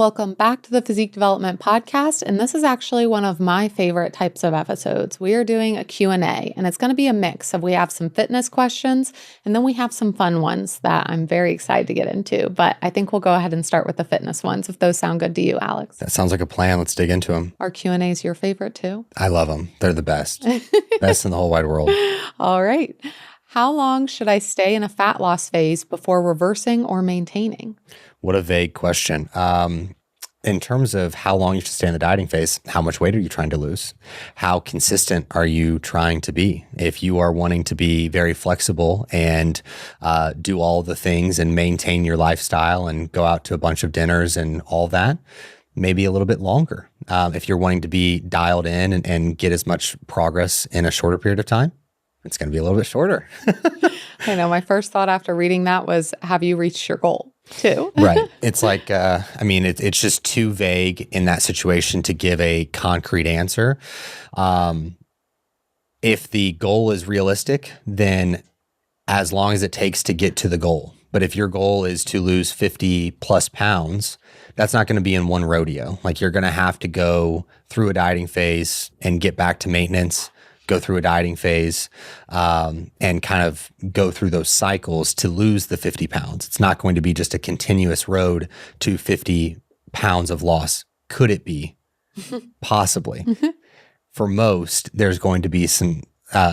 Welcome back to the Physique Development Podcast, and this is actually one of my favorite types of episodes. We are doing a Q&A, and it's going to be a mix of we have some fitness questions, and then we have some fun ones that I'm very excited to get into, but I think we'll go ahead and start with the fitness ones, if those sound good to you, Alex. That sounds like a plan. Let's dig into them. Are Q&As your favorite too? I love them. They're the best. Best in the whole wide world. All right. How long should I stay in a fat loss phase before reversing or maintaining? What a vague question. In terms of how long you should stay in the dieting phase, how much weight are you trying to lose? How consistent are you trying to be? If you are wanting to be very flexible and do all the things and maintain your lifestyle and go out to a bunch of dinners and all that, maybe a little bit longer. If you're wanting to be dialed in and get as much progress in a shorter period of time, it's going to be a little bit shorter. I know. My first thought after reading that was, have you reached your goal too? Right. It's like, it's just too vague in that situation to give a concrete answer. If the goal is realistic, then as long as it takes to get to the goal. But if your goal is to lose 50 plus pounds, that's not going to be in one rodeo. Like you're going to have to go through a dieting phase and get back to maintenance, go through a dieting phase, and kind of go through those cycles to lose the 50 pounds. It's not going to be just a continuous road to 50 pounds of loss. Could it be? Possibly. For most, there's going to be some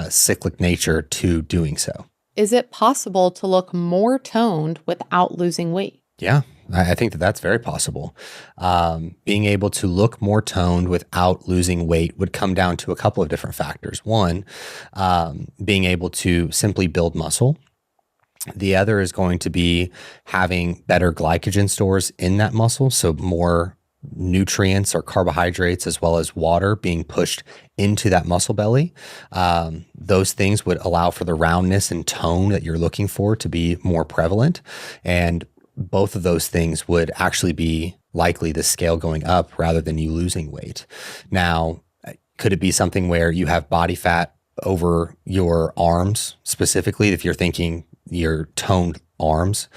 cyclic nature to doing so. Is it possible to look more toned without losing weight? Yeah. I think that that's very possible. Being able to look more toned without losing weight would come down to a couple of different factors. One, being able to simply build muscle. The other is going to be having better glycogen stores in that muscle, so more nutrients or carbohydrates as well as water being pushed into that muscle belly. Those things would allow for the roundness and tone that you're looking for to be more prevalent. And both of those things would actually be likely the scale going up rather than you losing weight. Now, could it be something where you have body fat over your arms specifically, if you're thinking your toned arms?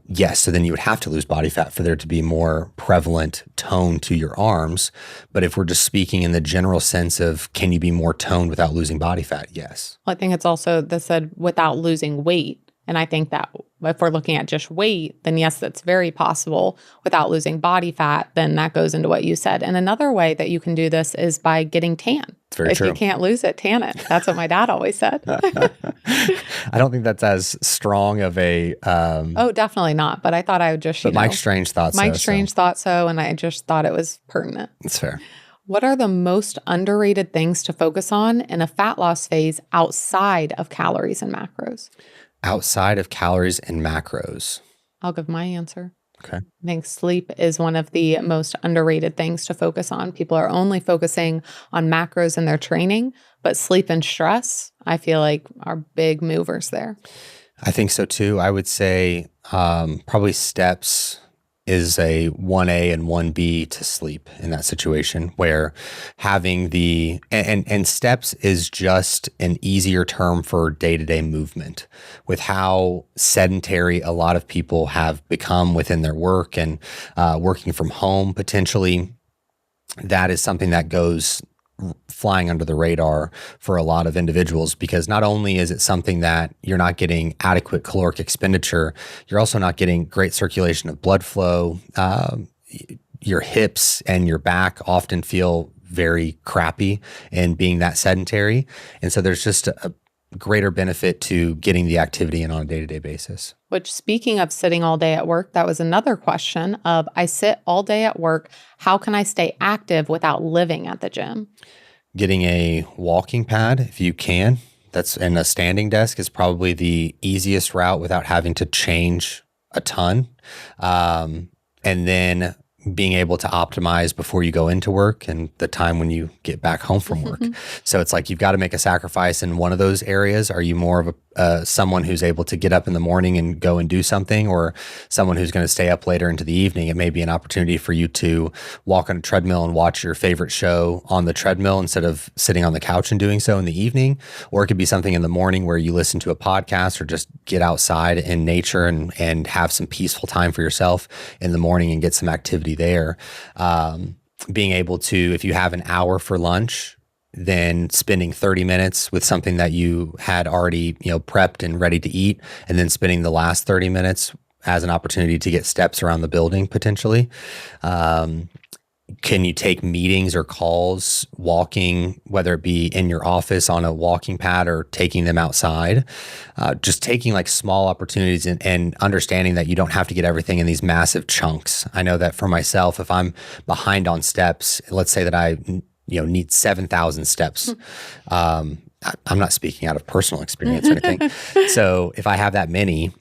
Yes. So then you would have to lose body fat for there to be more prevalent tone to your arms. But if we're just speaking in the general sense of can you be more toned without losing body fat? Yes. Well, I think it's also that said without losing weight. And I think that if we're looking at just weight, then yes, that's very possible. Without losing body fat, then that goes into what you said. And another way that you can do this is by getting tan. It's very true. If you can't lose it, tan it. That's what my dad always said. I don't think that's as strong of a... Oh, definitely not. But I thought I would just, But Mike Strange thought so. Mike Strange thought so, and I just thought it was pertinent. It's fair. What are the most underrated things to focus on in a fat loss phase outside of calories and macros? Outside of calories and macros. I'll give my answer. Okay. I think sleep is one of the most underrated things to focus on. People are only focusing on macros in their training, but sleep and stress, I feel like, are big movers there. I think so too. I would say probably steps is a 1A and 1B to sleep in that situation, where having the, and steps is just an easier term for day-to-day movement. With how sedentary a lot of people have become within their work and working from home potentially, that is something that goes flying under the radar for a lot of individuals, because not only is it something that you're not getting adequate caloric expenditure, you're also not getting great circulation of blood flow. Your hips and your back often feel very crappy in being that sedentary. And so there's just a greater benefit to getting the activity in on a day-to-day basis. Which, speaking of sitting all day at work, that was another question of, I sit all day at work. How can I stay active without living at the gym? Getting a walking pad, if you can. And a standing desk is probably the easiest route without having to change a ton. And then being able to optimize before you go into work and the time when you get back home from work. So it's like you've got to make a sacrifice in one of those areas. Are you more someone who's able to get up in the morning and go and do something, or someone who's going to stay up later into the evening. It may be an opportunity for you to walk on a treadmill and watch your favorite show on the treadmill instead of sitting on the couch and doing so in the evening. Or it could be something in the morning where you listen to a podcast or just get outside in nature and have some peaceful time for yourself in the morning and get some activity there. Being able to, if you have an hour for lunch, then spending 30 minutes with something that you had already, prepped and ready to eat, and then spending the last 30 minutes as an opportunity to get steps around the building potentially. Can you take meetings or calls walking, whether it be in your office on a walking pad or taking them outside? Just taking like small opportunities and understanding that you don't have to get everything in these massive chunks. I know that for myself, if I'm behind on steps, let's say that I need 7,000 steps. I'm not speaking out of personal experience or anything. So if I have that many,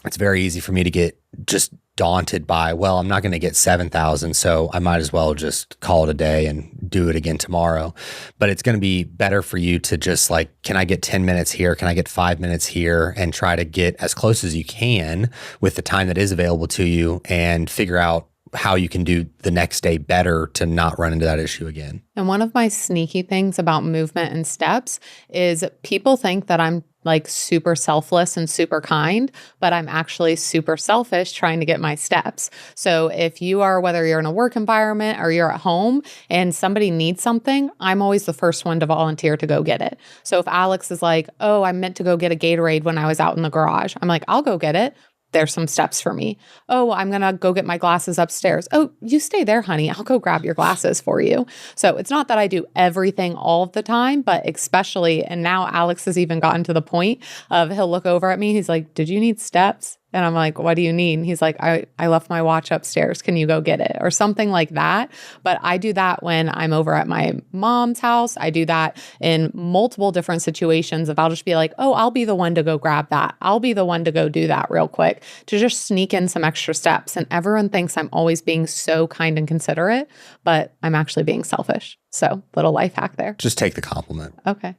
it's very easy for me to get just daunted by, well, I'm not going to get 7,000, so I might as well just call it a day and do it again tomorrow. But it's going to be better for you to just like, can I get 10 minutes here? Can I get 5 minutes here? And try to get as close as you can with the time that is available to you and figure out how you can do the next day better to not run into that issue again. And one of my sneaky things about movement and steps is people think that I'm like super selfless and super kind, but I'm actually super selfish trying to get my steps. So if you are, whether you're in a work environment or you're at home and somebody needs something, I'm always the first one to volunteer to go get it. So if Alex is like, oh, I meant to go get a Gatorade when I was out in the garage, I'm like, I'll go get it. There's some steps for me. Oh, I'm going to go get my glasses upstairs. Oh, you stay there, honey. I'll go grab your glasses for you. So it's not that I do everything all of the time, but especially, and now Alex has even gotten to the point of he'll look over at me. He's like, did you need steps? And I'm like, what do you need? And he's like, I left my watch upstairs. Can you go get it? Or something like that. But I do that when I'm over at my mom's house. I do that in multiple different situations. If I'll just be like, oh, I'll be the one to go grab that. I'll be the one to go do that real quick to just sneak in some extra steps. And everyone thinks I'm always being so kind and considerate, but I'm actually being selfish. So little life hack there. Just take the compliment. Okay.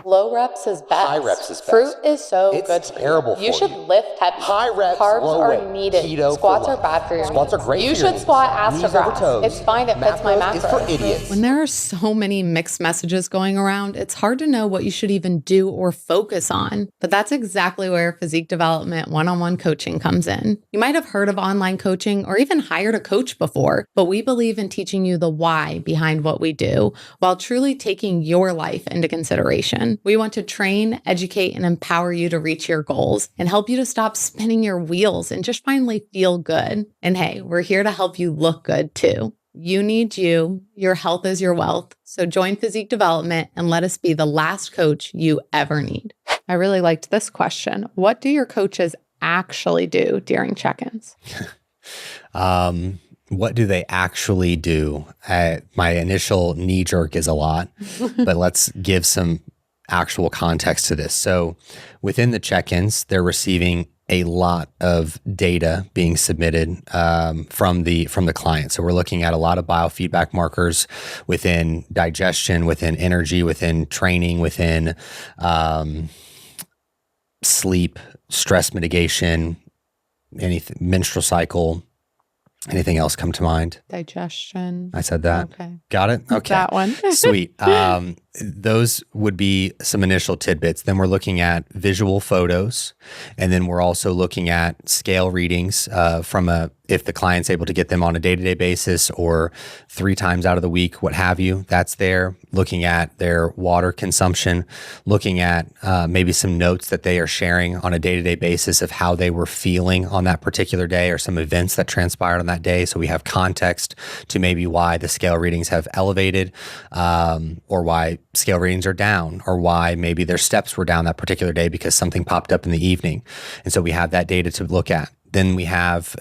Low reps is best. High reps is best. Fruit is so it's good. Terrible for you. You should lift heavy. High reps, carbs low are weight. needed. Keto Squats are bad for your Squats knees. are great. You for your should knees. squat ass to Knees over grass. toes. It's fine. It fits my macros. Is for idiots. When there are so many mixed messages going around, it's hard to know what you should even do or focus on. But that's exactly where Physique Development one-on-one coaching comes in. You might have heard of online coaching or even hired a coach before, but we believe in teaching you the why behind what we do while truly taking your life into consideration. We want to train, educate, and empower you to reach your goals and help you to stop spinning your wheels and just finally feel good. And hey, we're here to help you look good too. You need you. Your health is your wealth. So join Physique Development and let us be the last coach you ever need. I really liked this question. What do your coaches actually do during check-ins? What do they actually do? My initial knee jerk is a lot, but let's give some actual context to this. So within the check-ins, they're receiving a lot of data being submitted from the client. So we're looking at a lot of biofeedback markers within digestion, within energy, within training, within sleep, stress mitigation, anything, menstrual cycle. Anything else come to mind? Digestion. I said that. Okay. Got it? Okay. That one. Sweet. Those would be some initial tidbits. Then we're looking at visual photos. And then we're also looking at scale readings if the client's able to get them on a day-to-day basis or 3 times out of the week, what have you, that's there. Looking at their water consumption, looking at maybe some notes that they are sharing on a day-to-day basis of how they were feeling on that particular day or some events that transpired on that day. So we have context to maybe why the scale readings have elevated or why scale readings are down or why maybe their steps were down that particular day because something popped up in the evening. And so we have that data to look at. Then we have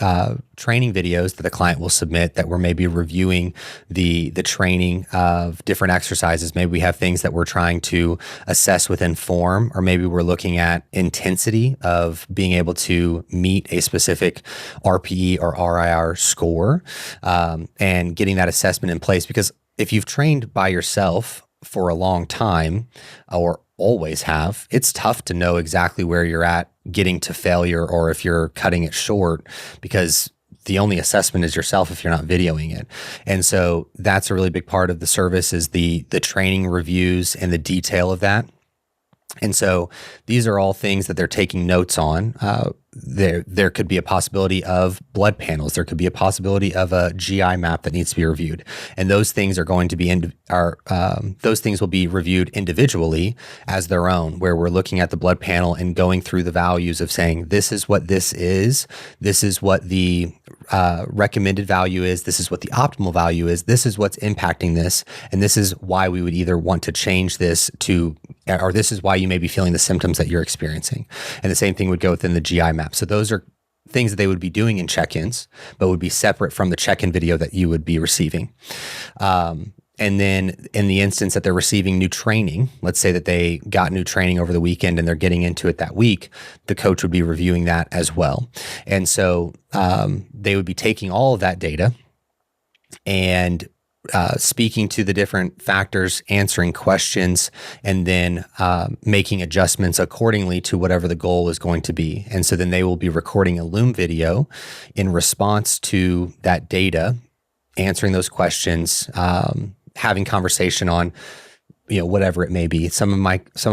training videos that the client will submit that we're maybe reviewing the training of different exercises. Maybe we have things that we're trying to assess within form, or maybe we're looking at intensity of being able to meet a specific RPE or RIR score and getting that assessment in place. Because if you've trained by yourself for a long time, or always have. It's tough to know exactly where you're at getting to failure or if you're cutting it short, because the only assessment is yourself if you're not videoing it. And so that's a really big part of the service, is the training reviews and the detail of that. And so these are all things that they're taking notes on. There could be a possibility of blood panels. There could be a possibility of a GI map that needs to be reviewed, and those things are going to be those things will be reviewed individually as their own. Where we're looking at the blood panel and going through the values of saying, this is what this is what the recommended value is, this is what the optimal value is, this is what's impacting this, and this is why we would either want to change this to, or this is why you may be feeling the symptoms that you're experiencing. And the same thing would go within the GI map. So those are things that they would be doing in check-ins, but would be separate from the check-in video that you would be receiving. And then in the instance that they're receiving new training, let's say that they got new training over the weekend and they're getting into it that week, the coach would be reviewing that as well. And so they would be taking all of that data and speaking to the different factors, answering questions, and then making adjustments accordingly to whatever the goal is going to be. And so then they will be recording a Loom video in response to that data, answering those questions, having conversation on, whatever it may be. Some of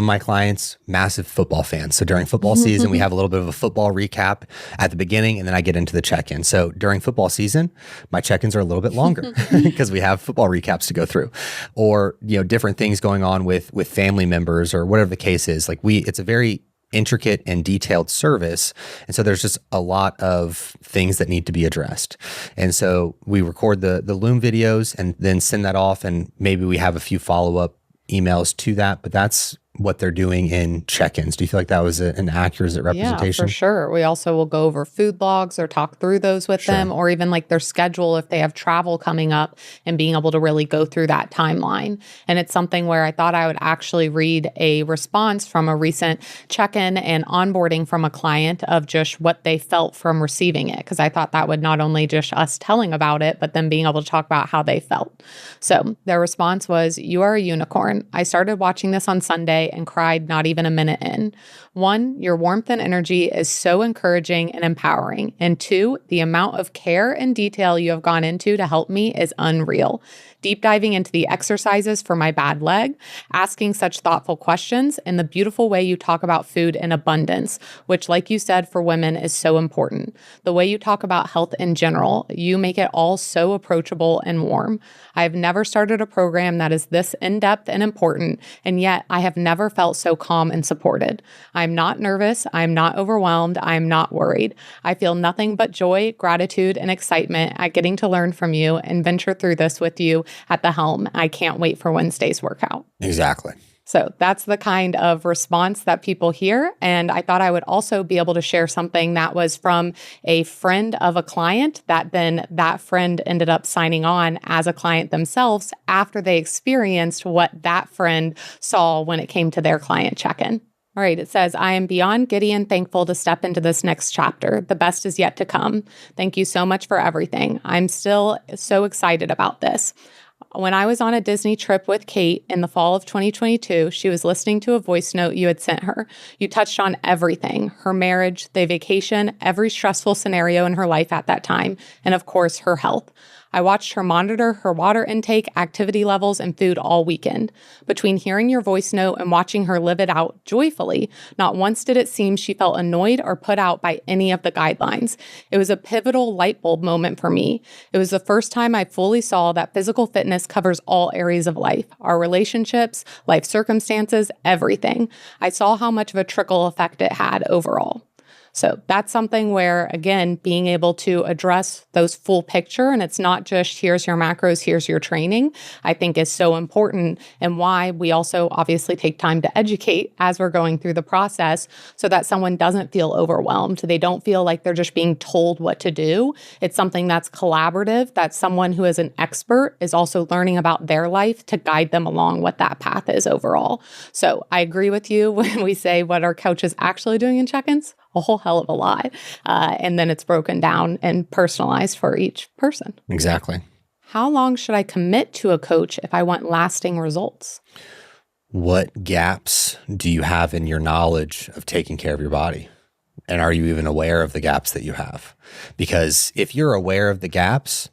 my clients, massive football fans. So during football season, we have a little bit of a football recap at the beginning, and then I get into the check-in. So during football season, my check-ins are a little bit longer because we have football recaps to go through, or, different things going on with family members or whatever the case is. It's a very intricate and detailed service. And so there's just a lot of things that need to be addressed. And so we record the Loom videos and then send that off, and maybe we have a few follow-up emails to that, but that's what they're doing in check-ins. Do you feel like that was an accurate representation? Yeah, for sure. We also will go over food logs or talk through those with them, or even like their schedule if they have travel coming up, and being able to really go through that timeline. And it's something where I thought I would actually read a response from a recent check-in and onboarding from a client of just what they felt from receiving it, because I thought that would not only just us telling about it, but then being able to talk about how they felt. So their response was, "You are a unicorn. I started watching this on Sunday and cried not even a minute in. 1, your warmth and energy is so encouraging and empowering. And 2, the amount of care and detail you have gone into to help me is unreal. Deep diving into the exercises for my bad leg, asking such thoughtful questions, and the beautiful way you talk about food in abundance, which, like you said, for women is so important. The way you talk about health in general, you make it all so approachable and warm. I have never started a program that is this in-depth and important, and yet I have never felt so calm and supported. I'm not nervous. I'm not overwhelmed. I'm not worried. I feel nothing but joy, gratitude, and excitement at getting to learn from you and venture through this with you at the helm. I can't wait for Wednesday's workout." Exactly. So that's the kind of response that people hear. And I thought I would also be able to share something that was from a friend of a client that then that friend ended up signing on as a client themselves after they experienced what that friend saw when it came to their client check-in. All right, it says, "I am beyond giddy and thankful to step into this next chapter. The best is yet to come. Thank you so much for everything. I'm still so excited about this. When I was on a Disney trip with Kate in the fall of 2022, she was listening to a voice note you had sent her. You touched on everything: her marriage, the vacation, every stressful scenario in her life at that time, and of course, her health. I watched her monitor her water intake, activity levels, and food all weekend. Between hearing your voice note and watching her live it out joyfully, not once did it seem she felt annoyed or put out by any of the guidelines. It was a pivotal light bulb moment for me. It was the first time I fully saw that physical fitness covers all areas of life, our relationships, life circumstances, everything. I saw how much of a trickle effect it had overall." So that's something where, again, being able to address those full picture, and it's not just here's your macros, here's your training, I think is so important, and why we also obviously take time to educate as we're going through the process so that someone doesn't feel overwhelmed. They don't feel like they're just being told what to do. It's something that's collaborative, that someone who is an expert is also learning about their life to guide them along what that path is overall. So I agree with you when we say what our coach is actually doing in check-ins. A whole hell of a lot. And then it's broken down and personalized for each person. Exactly. How long should I commit to a coach if I want lasting results? what gaps do you have in your knowledge of taking care of your body? And are you even aware of the gaps that you have? Because if you're aware of the gaps,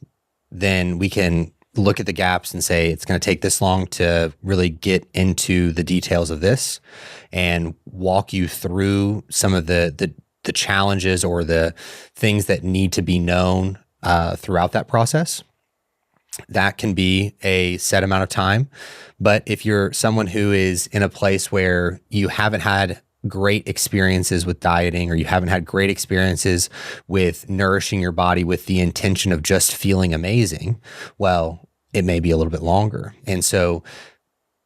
then we can look at the gaps and say, it's going to take this long to really get into the details of this and walk you through some of the challenges or the things that need to be known throughout that process. That can be a set amount of time. But if you're someone who is in a place where you haven't had great experiences with dieting, or you haven't had great experiences with nourishing your body with the intention of just feeling amazing, well, it may be a little bit longer. And so,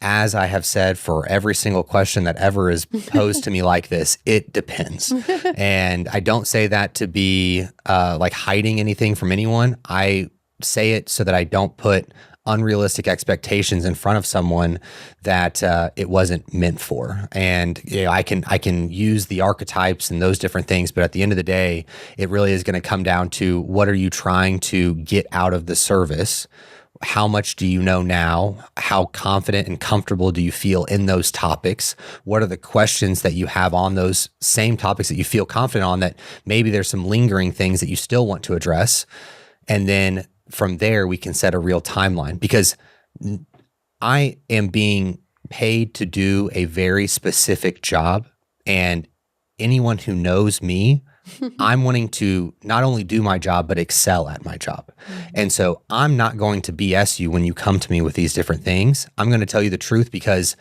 as I have said for every single question that ever is posed to me like this, it depends. And I don't say that to be like hiding anything from anyone. I say it so that I don't put unrealistic expectations in front of someone that it wasn't meant for. And I can use the archetypes and those different things, but at the end of the day, it really is going to come down to, what are you trying to get out of the service? How much do you know now? How confident and comfortable do you feel in those topics? What are the questions that you have on those same topics that you feel confident on, that maybe there's some lingering things that you still want to address? And then from there, we can set a real timeline, because I am being paid to do a very specific job. And anyone who knows me, I'm wanting to not only do my job, but excel at my job. And so I'm not going to BS you when you come to me with these different things. I'm going to tell you the truth, because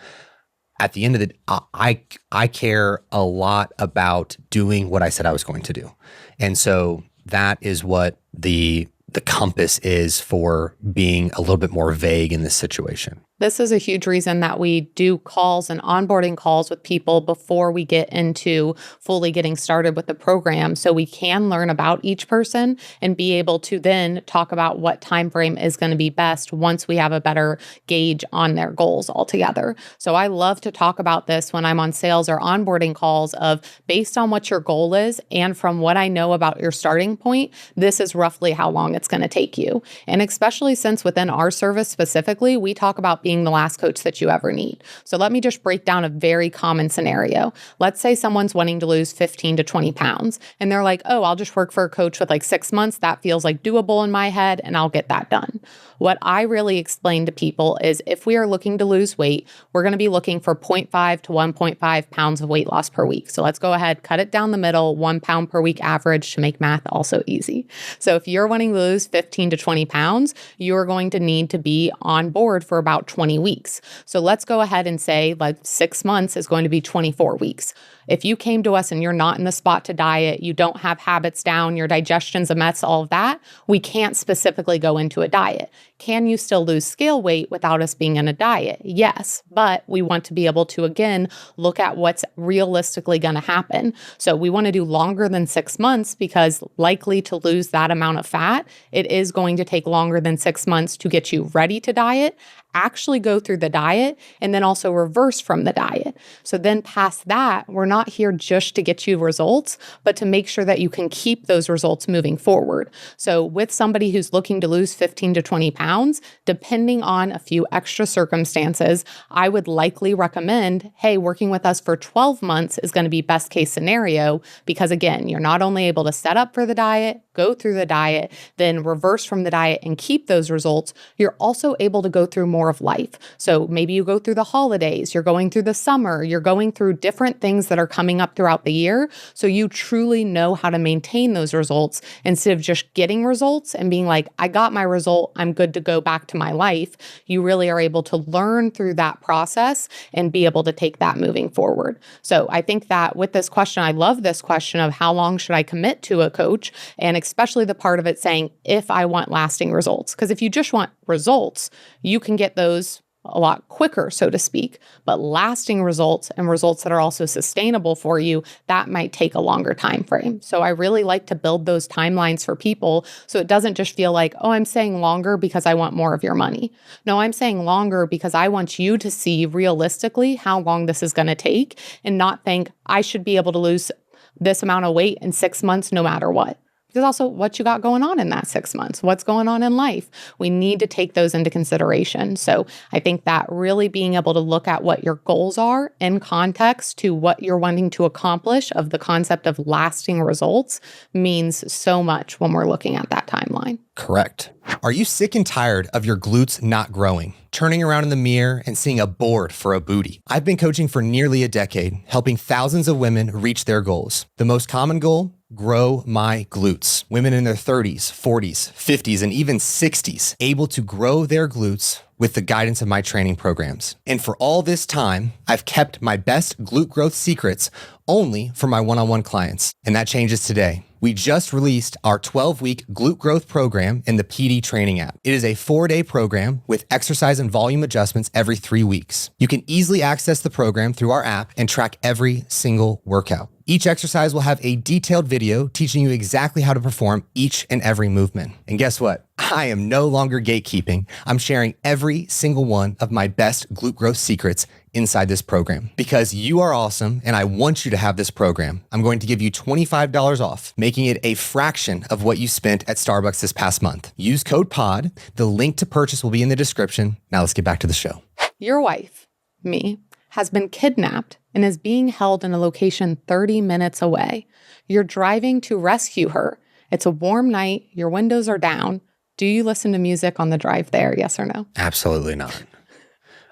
at the end of the day, I care a lot about doing what I said I was going to do. And so that is what the compass is for being a little bit more vague in this situation. This is a huge reason that we do calls and onboarding calls with people before we get into fully getting started with the program, so we can learn about each person and be able to then talk about what time frame is going to be best once we have a better gauge on their goals altogether. So I love to talk about this when I'm on sales or onboarding calls of, based on what your goal is and from what I know about your starting point, this is roughly how long it's going to take you. And especially since within our service specifically, we talk about being the last coach that you ever need. So let me just break down a very common scenario. Let's say someone's wanting to lose 15 to 20 pounds and they're like, oh, I'll just work for a coach with like 6 months. That feels like doable in my head and I'll get that done. What I really explain to people is, if we are looking to lose weight, we're going to be looking for 0.5 to 1.5 pounds of weight loss per week. So let's go ahead, cut it down the middle, 1 pound per week average to make math also easy. So if you're wanting to lose 15 to 20 pounds, you're going to need to be on board for about 20 weeks. So let's go ahead and say like 6 months is going to be 24 weeks. If you came to us and you're not in the spot to diet, you don't have habits down, your digestion's a mess, all of that, we can't specifically go into a diet. Can you still lose scale weight without us being in a diet? Yes, but we want to be able to, again, look at what's realistically going to happen. So we want to do longer than 6 months, because likely to lose that amount of fat, it is going to take longer than 6 months to get you ready to diet, actually go through the diet, and then also reverse from the diet. So then past that, we're not here just to get you results, but to make sure that you can keep those results moving forward. So with somebody who's looking to lose 15 to 20 pounds, depending on a few extra circumstances, I would likely recommend, hey, working with us for 12 months is going to be best case scenario, because again, you're not only able to set up for the diet, go through the diet, then reverse from the diet and keep those results, you're also able to go through more of life. So maybe you go through the holidays, you're going through the summer, you're going through different things that are coming up throughout the year. So you truly know how to maintain those results instead of just getting results and being like, I got my result, I'm good to go back to my life. You really are able to learn through that process and be able to take that moving forward. So I think that with this question, I love this question of how long should I commit to a coach? And especially the part of it saying, if I want lasting results. Because if you just want results, you can get those a lot quicker, so to speak. But lasting results and results that are also sustainable for you, that might take a longer time frame. So I really like to build those timelines for people so it doesn't just feel like, oh, I'm saying longer because I want more of your money. No, I'm saying longer because I want you to see realistically how long this is going to take, and not think I should be able to lose this amount of weight in 6 months no matter what. Because also what you got going on in that 6 months, what's going on in life. We need to take those into consideration. So I think that really being able to look at what your goals are in context to what you're wanting to accomplish of the concept of lasting results means so much when we're looking at that timeline. Correct. Are you sick and tired of your glutes not growing? Turning around in the mirror and seeing a board for a booty? I've been coaching for nearly a decade, helping thousands of women reach their goals. The most common goal? Grow my glutes. Women in their 30s, 40s, 50s, and even 60s able to grow their glutes with the guidance of my training programs. And for all this time, I've kept my best glute growth secrets only for my one-on-one clients. And that changes today. We just released our 12-week glute growth program in the PD training app. It is a 4-day program with exercise and volume adjustments every 3 weeks. You can easily access the program through our app and track every single workout. Each exercise will have a detailed video teaching you exactly how to perform each and every movement. And guess what? I am no longer gatekeeping. I'm sharing every single one of my best glute growth secrets inside this program because you are awesome and I want you to have this program. I'm going to give you $25 off, making it a fraction of what you spent at Starbucks this past month. Use code POD. The link to purchase will be in the description. Now let's get back to the show. Your wife, me, has been kidnapped and is being held in a location 30 minutes away. You're driving to rescue her. It's a warm night. Your windows are down. Do you listen to music on the drive there? Yes or no? Absolutely not.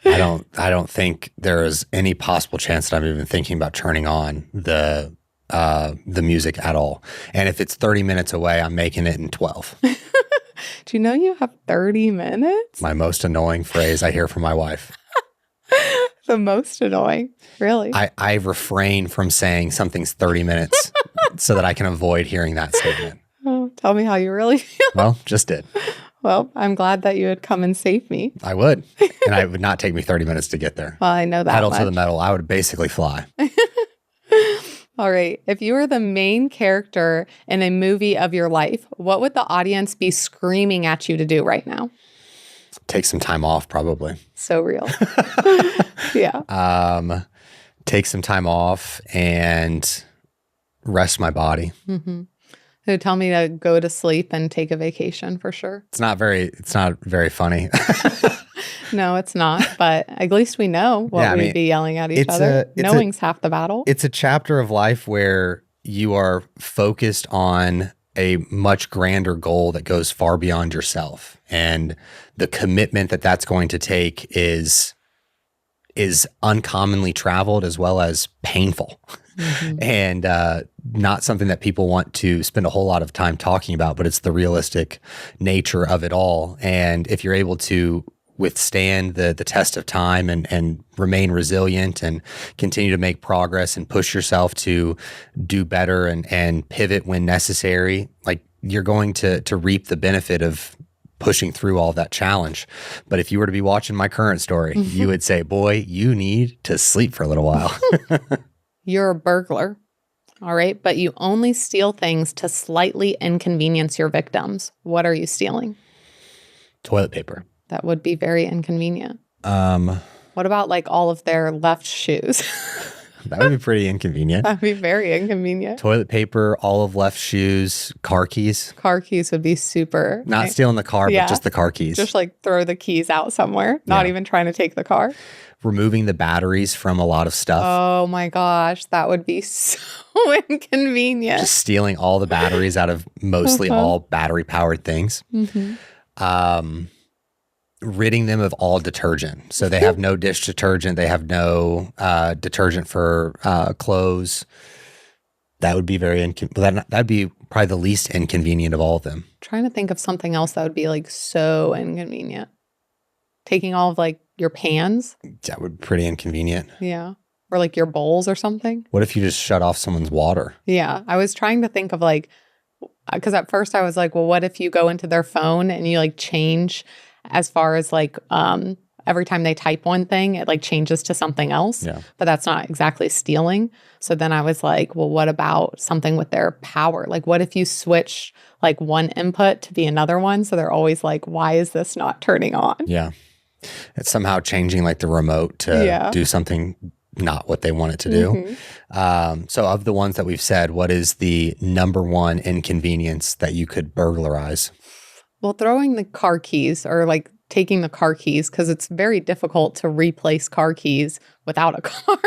I don't think there is any possible chance that I'm even thinking about turning on the music at all. And if it's 30 minutes away, I'm making it in 12. Do you know you have 30 minutes? My most annoying phrase I hear from my wife. The most annoying, really? I refrain from saying something's 30 minutes so that I can avoid hearing that statement. Oh, tell me how you really feel. Well, just did. Well, I'm glad that you would come and save me. I would. And it would not take me 30 minutes to get there. Well, I know that Pedal much. to the metal. I would basically fly. All right. If you were the main character in a movie of your life, what would the audience be screaming at you to do right now? Take some time off, probably. So real. Yeah. Take some time off and rest my body. Mm-hmm. So tell me to go to sleep and take a vacation for sure. It's not very funny. No, it's not. But at least we know what we'd be yelling at each other. Knowing's half the battle. It's a chapter of life where you are focused on a much grander goal that goes far beyond yourself. And the commitment that that's going to take is uncommonly traveled as well as painful. Mm-hmm. And not something that people want to spend a whole lot of time talking about, but it's the realistic nature of it all. And if you're able to withstand the test of time and remain resilient and continue to make progress and push yourself to do better and pivot when necessary, like you're going to reap the benefit of pushing through all that challenge. But if you were to be watching my current story, you would say, boy, you need to sleep for a little while. You're a burglar, all right? But you only steal things to slightly inconvenience your victims. What are you stealing? Toilet paper. That would be very inconvenient. What about like all of their left shoes? That would be pretty inconvenient. That'd be very inconvenient. Toilet paper, all of left shoes, car keys. Car keys would be super. Not stealing the car, but just the car keys. Just like throw the keys out somewhere, not even trying to take the car. Removing the batteries from a lot of stuff. Oh my gosh, that would be so inconvenient. Just stealing all the batteries out of mostly all battery powered things. Mm-hmm. Ridding them of all detergent. So they have no dish detergent. They have no detergent for clothes. That would be that'd be probably the least inconvenient of all of them. Trying to think of something else that would be like so inconvenient. Taking all of like your pans. That would be pretty inconvenient. Yeah. Or like your bowls or something. What if you just shut off someone's water? Yeah. I was trying to think of like, because at first I was like, well, what if you go into their phone and you like change as far as like every time they type one thing, it like changes to something else. Yeah. But that's not exactly stealing. So then I was like, well, what about something with their power? Like what if you switch like one input to the another one? So they're always like, why is this not turning on? Yeah. It's somehow changing like the remote to do something not what they want it to do. So of the ones that we've said, what is the number one inconvenience that you could burglarize? Well, throwing the car keys or like taking the car keys, because it's very difficult to replace car keys without a car.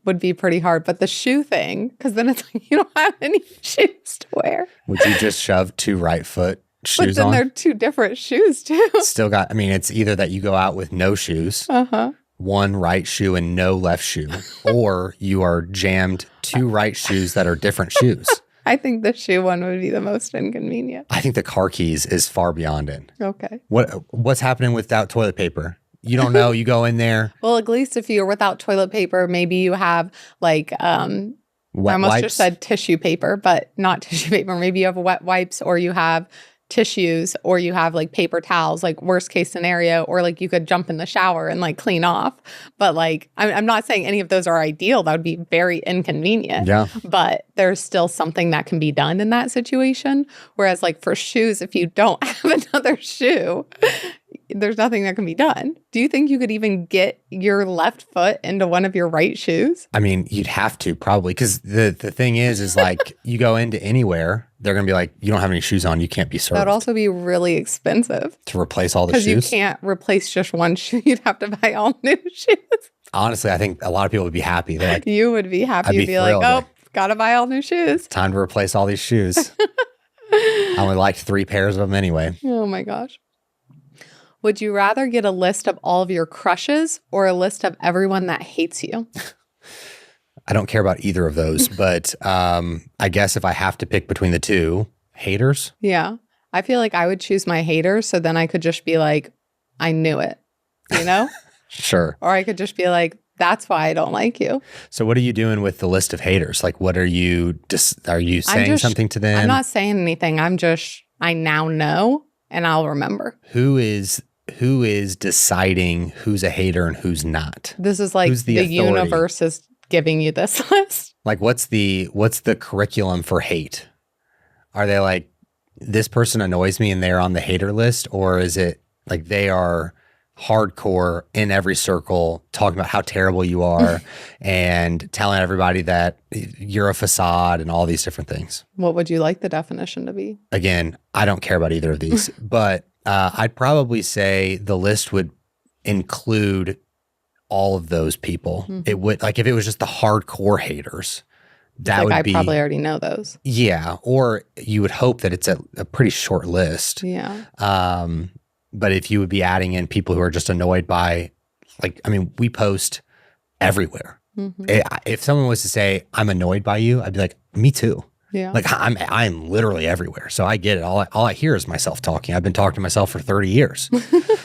Would be pretty hard. But the shoe thing, because then it's like you don't have any shoes to wear. Would you just shove 2 right foot shoes But then on? they're 2 different shoes too. Still got, I mean, it's either that you go out with no shoes, 1 right shoe and no left shoe, or you are jammed 2 right shoes that are different shoes. I think the shoe one would be the most inconvenient. I think the car keys is far beyond it. Okay. What's happening without toilet paper? You don't know. You go in there. Well, at least if you're without toilet paper, maybe you have like I almost wipes. just said tissue paper, but not tissue paper. Maybe you have wet wipes, or you have tissues, or you have like paper towels, like worst case scenario, or like you could jump in the shower and like clean off. But like, I'm not saying any of those are ideal. That would be very inconvenient. Yeah. But there's still something that can be done in that situation. Whereas like for shoes, if you don't have another shoe, there's nothing that can be done. Do you think you could even get your left foot into one of your right shoes? I mean, you'd have to probably, because the thing is like you go into anywhere, they're going to be like, you don't have any shoes on. You can't be served. That'd also be really expensive. To replace all the Because you shoes? can't replace just one shoe. You'd have to buy all new shoes. Honestly, I think a lot of people would be happy. They're like, You would be happy. I'd You'd be be like, thrilled. oh, gotta buy all new shoes. time to replace all these shoes. I only liked 3 pairs of them anyway. Oh my gosh. Would you rather get a list of all of your crushes or a list of everyone that hates you? I don't care about either of those, but I guess if I have to pick between the two, haters. Yeah. I feel like I would choose my haters, so then I could just be like, I knew it, you know? Sure. Or I could just be like, that's why I don't like you. So what are you doing with the list of haters? Like, what are you are you saying something to them? I'm not saying anything. I now know and I'll remember. Who is deciding who's a hater and who's not? This is like Who's the the authority? universe is giving you this list. Like, what's the curriculum for hate? Are they like, this person annoys me and they're on the hater list? Or is it like they are hardcore in every circle talking about how terrible you are and telling everybody that you're a facade and all these different things? What would you like the definition to be? Again, I don't care about either of these, but I'd probably say the list would include all of those people. It would, like, if it was just the hardcore haters, that Like would I be probably already know those. yeah. Or you would hope that it's a pretty short list. Yeah. But if you would be adding in people who are just annoyed by, like, I mean, we post everywhere. If someone was to say, I'm annoyed by you, I'd be like, me too. Yeah. Like I'm literally everywhere. So I get it. All I hear is myself talking. I've been talking to myself for 30 years.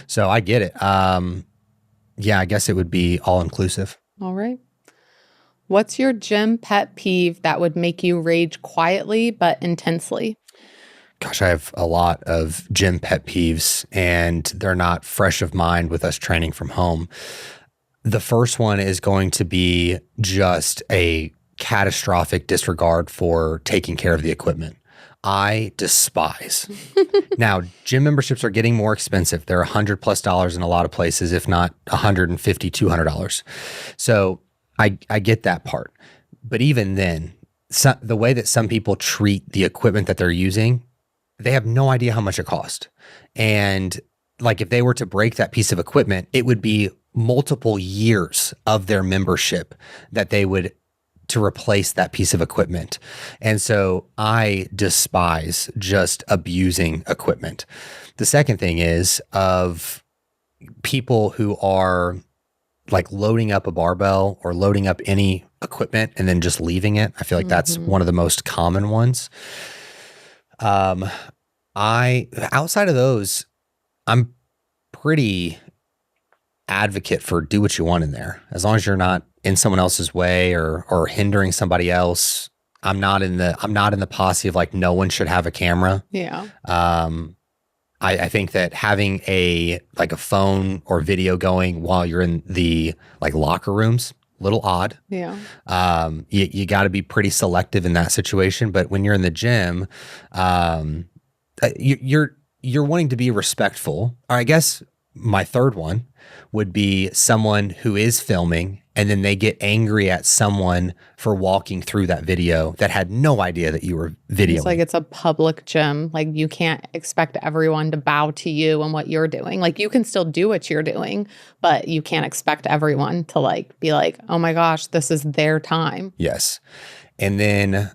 So I get it. Yeah, I guess it would be all inclusive. All right. What's your gym pet peeve that would make you rage quietly but intensely? Gosh, I have a lot of gym pet peeves, and they're not fresh of mind with us training from home. The first one is going to be just a catastrophic disregard for taking care of the equipment. I despise. Now, gym memberships are getting more expensive. They're $100+ in a lot of places, if not $150, $200. So I get that part. But even then, the way that some people treat the equipment that they're using, they have no idea how much it costs. And like, if they were to break that piece of equipment, it would be multiple years of their membership that they would to replace that piece of equipment. And so I despise just abusing equipment. The second thing is of people who are like loading up a barbell or loading up any equipment and then just leaving it. I feel like that's one of the most common ones. Outside of those, I'm pretty advocate for do what you want in there. As long as you're not in someone else's way or hindering somebody else. I'm not in the posse of like, no one should have a camera. Yeah. I think that having a phone or video going while you're in the like locker rooms, a little odd. Yeah. You got to be pretty selective in that situation. But when you're in the gym, you're wanting to be respectful. Or I guess my third one would be someone who is filming and then they get angry at someone for walking through that video that had no idea that you were videoing. It's like it's a public gym. Like you can't expect everyone to bow to you and what you're doing. Like you can still do what you're doing, but you can't expect everyone to like be like, oh my gosh, this is their time. Yes. And then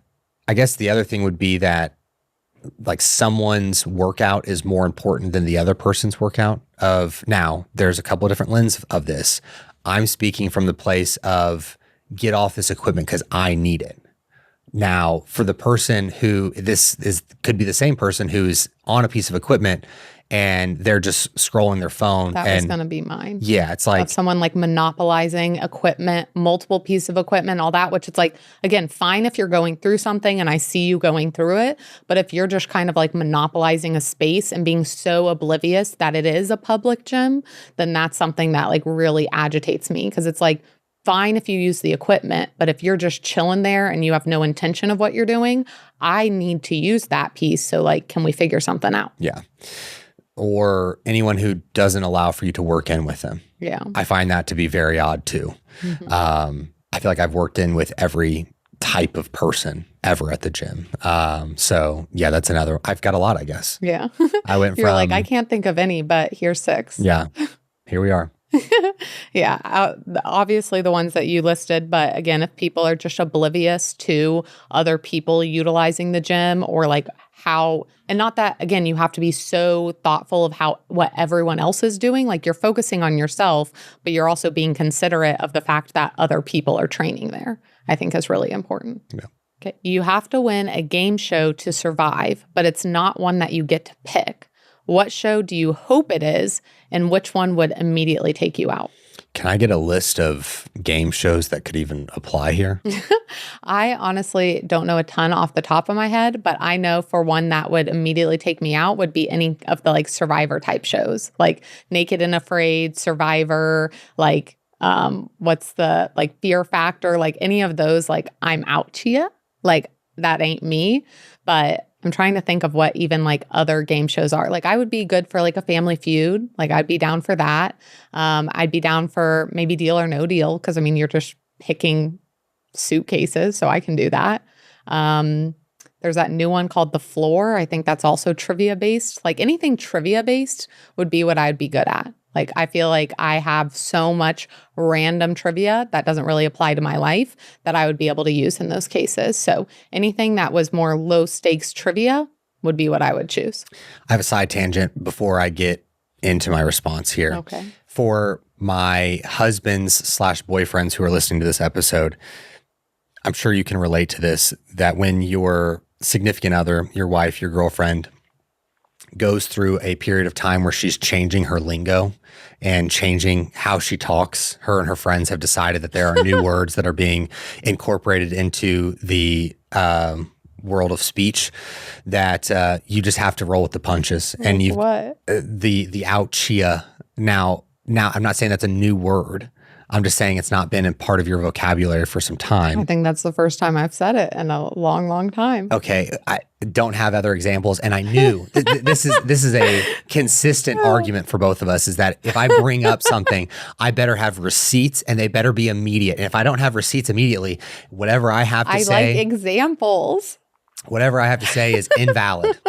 I guess the other thing would be that like someone's workout is more important than the other person's workout. Now there's a couple of different lenses of this. I'm speaking from the place of get off this equipment because I need it. Now, for the person who could be the same person who's on a piece of equipment and they're just scrolling their phone. That was going to be mine. Yeah, it's like of someone like monopolizing equipment, multiple pieces of equipment, all that, which it's like, again, fine if you're going through something and I see you going through it. But if you're just kind of like monopolizing a space and being so oblivious that it is a public gym, then that's something that like really agitates me because it's like, fine if you use the equipment, but if you're just chilling there and you have no intention of what you're doing, I need to use that piece. So like, can we figure something out? Yeah. Or anyone who doesn't allow for you to work in with them. Yeah. I find that to be very odd too. I feel like I've worked in with every type of person ever at the gym. So yeah, that's another, I've got a lot, I guess. Yeah. I went You're like, I can't think of any, but here's 6. Yeah. Here we are. Yeah, obviously the ones that you listed. But again, if people are just oblivious to other people utilizing the gym or like how, and not that, again, you have to be so thoughtful of what everyone else is doing. Like you're focusing on yourself, but you're also being considerate of the fact that other people are training there, I think is really important. Yeah. Okay. You have to win a game show to survive, but it's not one that you get to pick. What show do you hope it is, and which one would immediately take you out? Can I get a list of game shows that could even apply here? I honestly don't know a ton off the top of my head, but I know for one that would immediately take me out would be any of the like Survivor type shows, like Naked and Afraid, Survivor, like what's the like Fear Factor, like any of those, like I'm out to you. Like that ain't me. But I'm trying to think of what even like other game shows are. Like I would be good for like a Family Feud. Like I'd be down for that. I'd be down for maybe Deal or No Deal. Cause I mean, you're just picking suitcases. So I can do that. There's that new one called The Floor. I think that's also trivia based. Like anything trivia based would be what I'd be good at. Like, I feel like I have so much random trivia that doesn't really apply to my life that I would be able to use in those cases. So anything that was more low stakes trivia would be what I would choose. I have a side tangent before I get into my response here. Okay. For my husbands / boyfriends who are listening to this episode, I'm sure you can relate to this, that when your significant other, your wife, your girlfriend, goes through a period of time where she's changing her lingo and changing how she talks. Her and her friends have decided that there are new words that are being incorporated into the world of speech that you just have to roll with the punches. Like and you what? The ouchia. Now I'm not saying that's a new word. I'm just saying it's not been a part of your vocabulary for some time. I think that's the first time I've said it in a long, long time. Okay, I don't have other examples, and I knew this is a consistent argument for both of us. Is that if I bring up something, I better have receipts, and they better be immediate. And if I don't have receipts immediately, whatever I have to say, I like examples. Whatever I have to say is invalid.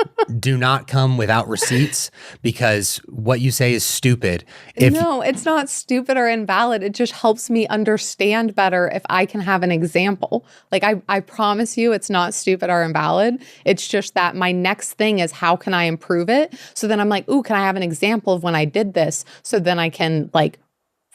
Do not come without receipts because what you say is stupid. No, it's not stupid or invalid. It just helps me understand better if I can have an example. Like I promise you it's not stupid or invalid. It's just that my next thing is how can I improve it? So then I'm like, ooh, can I have an example of when I did this? So then I can like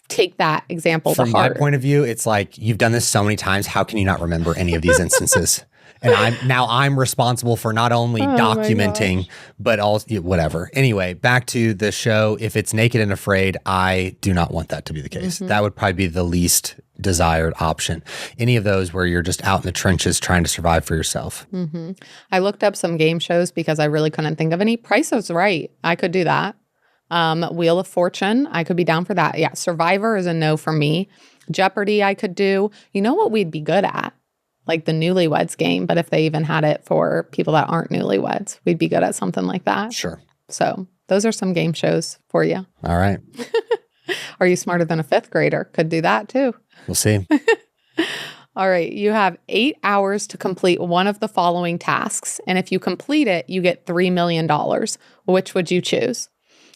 take that example to heart. From my point of view, it's like you've done this so many times. How can you not remember any of these instances? And I'm responsible for not only documenting, but also whatever. Anyway, back to the show. If it's Naked and Afraid, I do not want that to be the case. Mm-hmm. That would probably be the least desired option. Any of those where you're just out in the trenches trying to survive for yourself. Mm-hmm. I looked up some game shows because I really couldn't think of any. Price is Right. I could do that. Wheel of Fortune. I could be down for that. Yeah. Survivor is a no for me. Jeopardy I could do. You know what we'd be good at? Like the Newlyweds Game, but if they even had it for people that aren't newlyweds, we'd be good at something like that. Sure. So those are some game shows for you. All right. Are You Smarter Than a Fifth Grader? Could do that too. We'll see. All right. You have 8 hours to complete one of the following tasks. And if you complete it, you get $3 million. Which would you choose?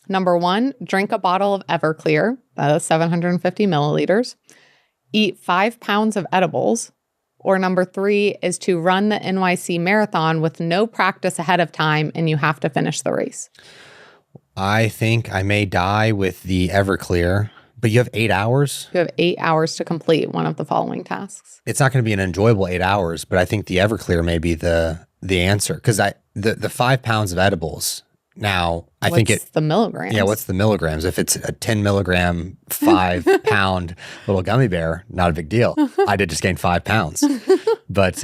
Number 1, drink a bottle of Everclear, 750 milliliters. Eat 5 pounds of edibles. Or number 3 is to run the NYC marathon with no practice ahead of time and you have to finish the race. I think I may die with the Everclear, but you have 8 hours? You have 8 hours to complete one of the following tasks. It's not going to be an enjoyable 8 hours, but I think the Everclear may be the answer. Because the 5 pounds of edibles, now I think What's the milligrams? Yeah, what's the milligrams? If it's a 10 milligram, 5 pound little gummy bear, not a big deal. I did just gain 5 pounds, but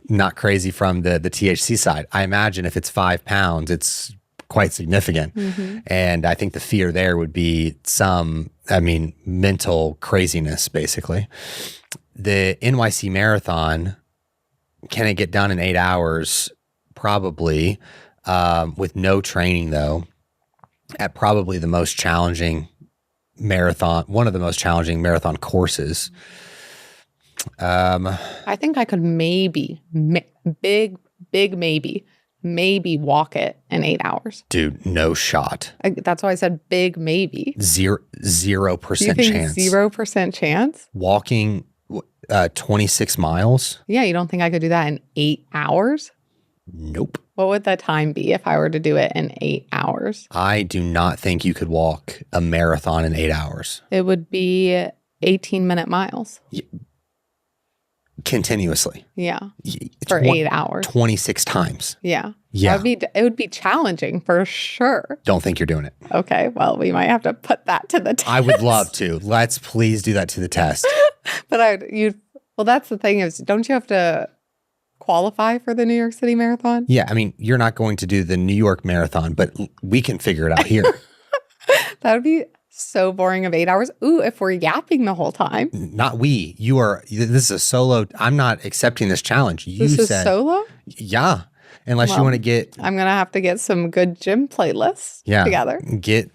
not crazy from the THC side. I imagine if it's 5 pounds, it's quite significant. And I think the fear there would be mental craziness, basically. The NYC marathon, can it get done in 8 hours? Probably. With no training, though, at probably the most challenging marathon, one of the most challenging marathon courses. I think I could maybe, big maybe walk it in 8 hours. Dude, no shot. That's why I said big maybe. 0% chance. 0% chance? Walking 26 miles? Yeah, you don't think I could do that in 8 hours? Nope. What would the time be if I were to do it in 8 hours? I do not think you could walk a marathon in 8 hours. It would be 18-minute miles. Continuously. Yeah. For 8 hours. 26 times. Yeah. Yeah. It would be challenging for sure. Don't think you're doing it. Okay. Well, we might have to put that to the test. I would love to. Let's please do that to the test. But that's the thing is, don't you have to qualify for the New York City Marathon? Yeah. I mean, you're not going to do the New York Marathon, but we can figure it out here. That would be so boring of 8 hours. Ooh, if we're yapping the whole time. Not we. You are. This is a solo. I'm not accepting this challenge. This is solo? Yeah. Unless you want to get. I'm going to have to get some good gym playlists together. Get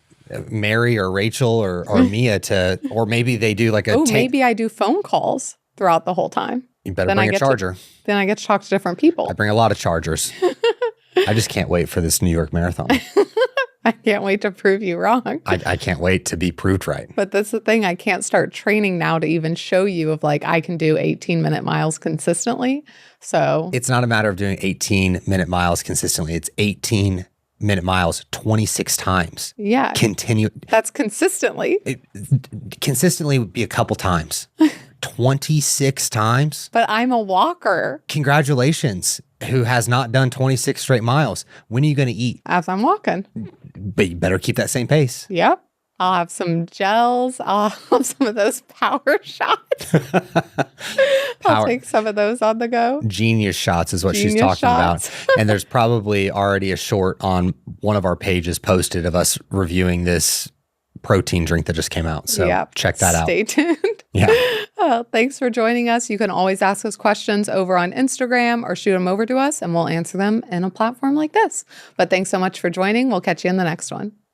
Mary or Rachel or Mia to, or maybe they do like a. Oh, maybe I do phone calls throughout the whole time. You better bring a charger. Then I get to talk to different people. I bring a lot of chargers. I just can't wait for this New York Marathon. I can't wait to prove you wrong. I can't wait to be proved right. But that's the thing. I can't start training now to even show you of like I can do 18-minute miles consistently. So it's not a matter of doing 18-minute miles consistently. It's 18-minute miles 26 times. Yeah. That's consistently. Consistently would be a couple times. 26 times? But I'm a walker. Congratulations. Who has not done 26 straight miles. When are you going to eat? As I'm walking. But you better keep that same pace. Yep. I'll have some gels. I'll have some of those power shots. I'll take some of those on the go. Genius shots is what she's talking about. And there's probably already a short on one of our pages posted of us reviewing this protein drink that just came out. So check that out. Stay tuned. Yeah. Thanks for joining us. You can always ask us questions over on Instagram or shoot them over to us and we'll answer them in a platform like this. But thanks so much for joining. We'll catch you in the next one.